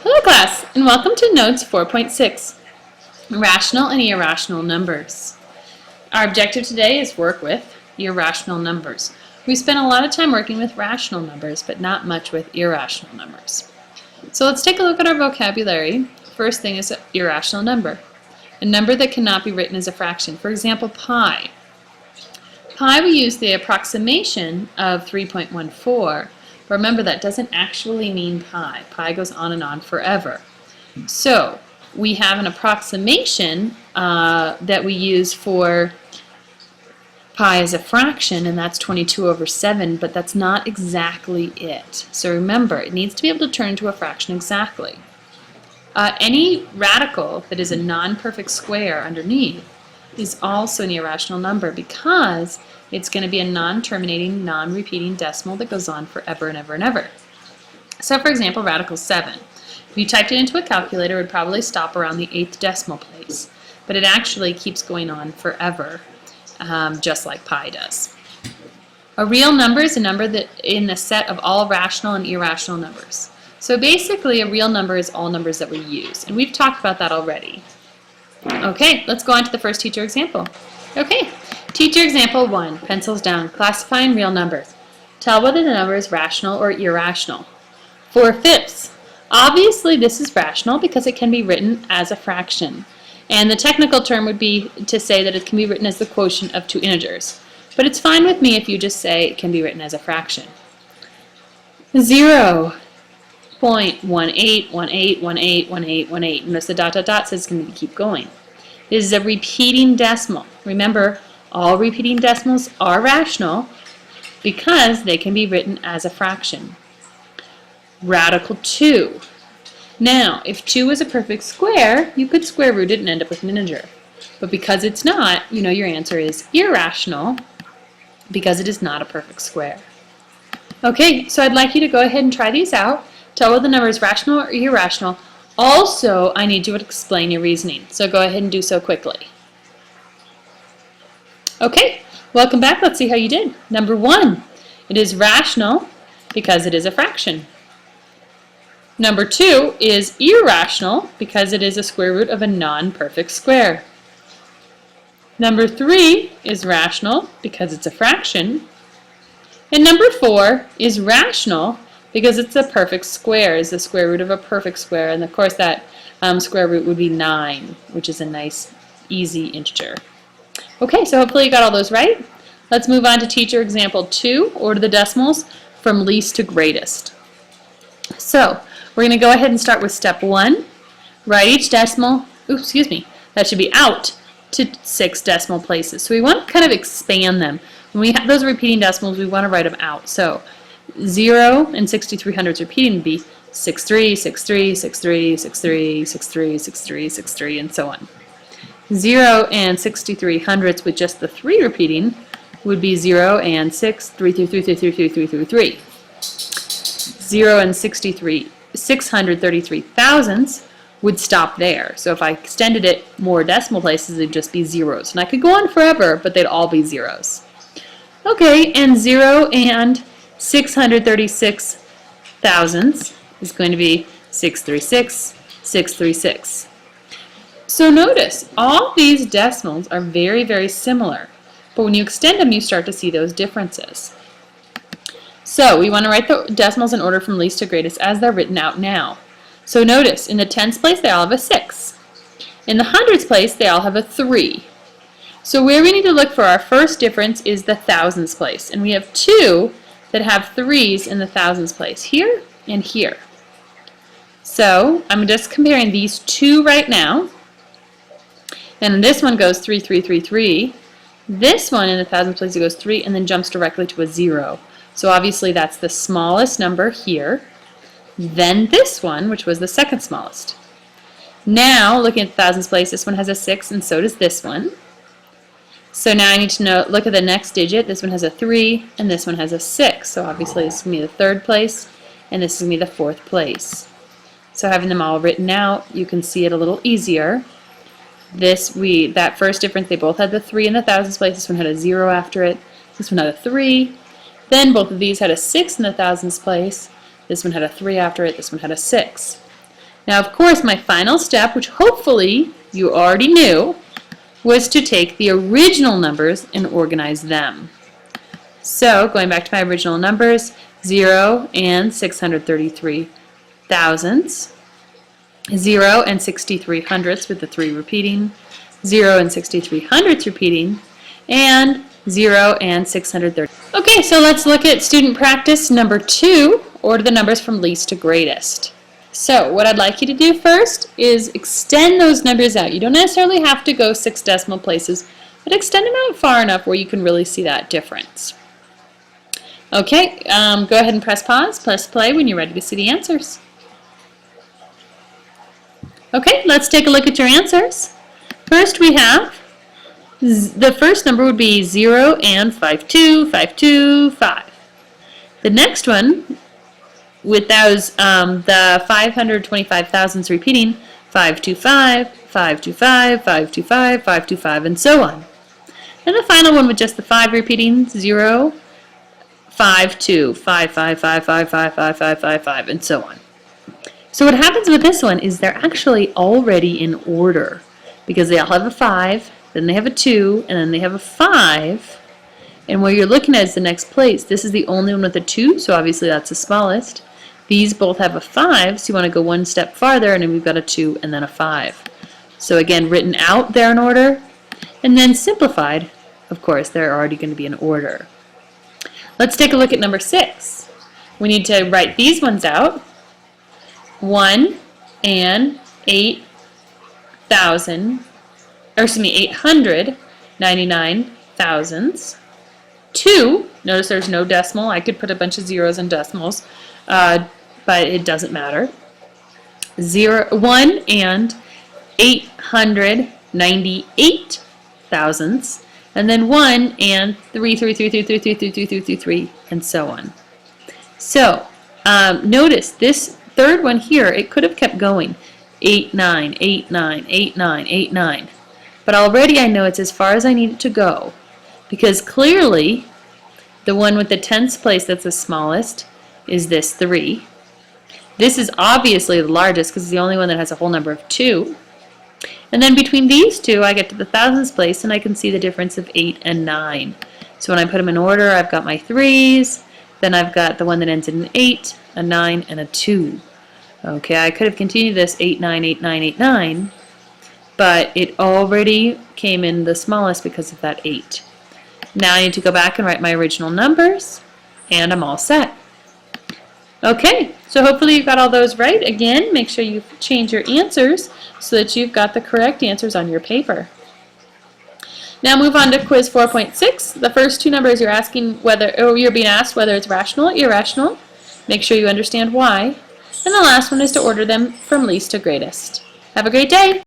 Hello class, and welcome to Notes 4.6, Rational and Irrational Numbers. Our objective today is work with irrational numbers. We spent a lot of time working with rational numbers, but not much with irrational numbers. So let's take a look at our vocabulary. First thing is an irrational number, a number that cannot be written as a fraction. For example, pi. Pi, we use the approximation of 3.14. But remember, that doesn't actually mean pi. Pi goes on and on forever. So we have an approximation that we use for pi as a fraction, and that's 22/7, but that's not exactly it. So remember, it needs to be able to turn into a fraction exactly. Any radical that is a non-perfect square underneath is also an irrational number because it's going to be a non-terminating, non-repeating decimal that goes on forever and ever and ever. So for example, radical 7. If you typed it into a calculator, it would probably stop around the 8th decimal place. But it actually keeps going on forever, just like pi does. A real number is a number that in the set of all rational and irrational numbers. So basically, a real number is all numbers that we use. And we've talked about that already. Okay, let's go on to the first teacher example. Okay, teacher example 1, pencils down, classifying real numbers. Tell whether the number is rational or irrational. 4/5. Obviously this is rational because it can be written as a fraction. And the technical term would be to say that it can be written as the quotient of two integers. But it's fine with me if you just say it can be written as a fraction. 0.18181818, and the dot dot dot says it's going to keep going. This is a repeating decimal. Remember, all repeating decimals are rational because they can be written as a fraction. Radical 2. Now, if 2 is a perfect square, you could square root it and end up with an integer. But because it's not, you know your answer is irrational because it is not a perfect square. Okay, so I'd like you to go ahead and try these out. Tell whether the number is rational or irrational. Also, I need you to explain your reasoning, so go ahead and do so quickly. Okay, welcome back. Let's see how you did. Number 1, it is rational because it is a fraction. Number 2 is irrational because it is a square root of a non-perfect square. Number 3 is rational because it's a fraction. And number 4 is rational because it's a perfect square, is the square root of a perfect square, and of course that square root would be 9, which is a nice, easy integer. Okay, so hopefully you got all those right. Let's move on to teacher example 2, order the decimals from least to greatest. So we're going to go ahead and start with step 1. Write each decimal, that should be out to 6 decimal places. So we want to kind of expand them. When we have those repeating decimals, we want to write them out. So 0 and 63/100ths repeating would be 63, 63, 63, 63, 63, 63, 63, and so on. 0 and 63/100ths with just the 3 repeating would be 0 and 6, 3, 3, 3, 3, 3, 3, 3, 3, 3. 0 and 633,000ths would stop there. So if I extended it more decimal places, it'd just be zeros. And I could go on forever, but they'd all be zeros. Okay, and 0 and 636,000ths is going to be 636, 636. So notice, all these decimals are very, very similar. But when you extend them, you start to see those differences. So we want to write the decimals in order from least to greatest as they're written out now. So notice, in the tens place, they all have a 6. In the hundreds place, they all have a 3. So where we need to look for our first difference is the thousands place. And we have 2 that have 3's in the thousands place, here and here. So I'm just comparing these two right now. And this one goes 3, 3, 3, 3. This one in the thousands place, it goes 3 and then jumps directly to a 0. So obviously that's the smallest number here. Then this one, which was the second smallest. Now, looking at the thousands place, this one has a 6 and so does this one. So now I need to look at the next digit. This one has a 3 and this one has a 6. So obviously this is going to be the third place and this is going to be the fourth place. So having them all written out, you can see it a little easier. That first difference, they both had the 3 in the thousands place. This one had a 0 after it. This one had a 3. Then both of these had a 6 in the thousands place. This one had a 3 after it. This one had a 6. Now, of course, my final step, which hopefully you already knew, was to take the original numbers and organize them. So, going back to my original numbers, 0 and 633 thousandths, 0 and 63 hundredths with the 3 repeating, 0 and 63 hundredths repeating, and 0 and 630. Okay, so let's look at student practice number 2, order the numbers from least to greatest. So what I'd like you to do first is extend those numbers out. You don't necessarily have to go 6 decimal places, but extend them out far enough where you can really see that difference. Okay, go ahead and press pause, press play when you're ready to see the answers. Okay, let's take a look at your answers. First we have, the first number would be 0 and 52525. The next one, with those, the 525 thousandths repeating, 525, 525, 525, 525, and so on. And the final one with just the 5 repeating, 0, 5, 2, 5, 5, 5, 5, 5, 5, 5, 5, 5, and so on. So what happens with this one is they're actually already in order because they all have a 5, then they have a 2, and then they have a 5. And what you're looking at is the next place. This is the only one with a 2, so obviously that's the smallest. These both have a 5, so you want to go one step farther, and then we've got a 2 and then a 5. So again, written out, they're in order. And then simplified, of course, they're already going to be in order. Let's take a look at number 6. We need to write these ones out. 1 and 899 thousandths. 2, notice there's no decimal. I could put a bunch of zeros and decimals, but it doesn't matter. 1 and 898 thousandths, and then 1 and 3, and so on. So, notice this third one here, it could have kept going. 8, 9, 8, 9, 8, 9, 8, 9. But already I know it's as far as I need it to go, because clearly the one with the tenths place that's the smallest is this 3. This is obviously the largest because it's the only one that has a whole number of 2. And then between these two I get to the thousandths place and I can see the difference of 8 and 9. So when I put them in order, I've got my 3's, then I've got the one that ends in an 8, a 9, and a 2. Okay, I could have continued this 8, 9, 8, 9, 8, 9, but it already came in the smallest because of that 8. Now I need to go back and write my original numbers, and I'm all set. Okay, so hopefully you got all those right. Again, make sure you change your answers so that you've got the correct answers on your paper. Now move on to quiz 4.6. The first two numbers you're asking whether, or you're being asked whether it's rational or irrational. Make sure you understand why. And the last one is to order them from least to greatest. Have a great day!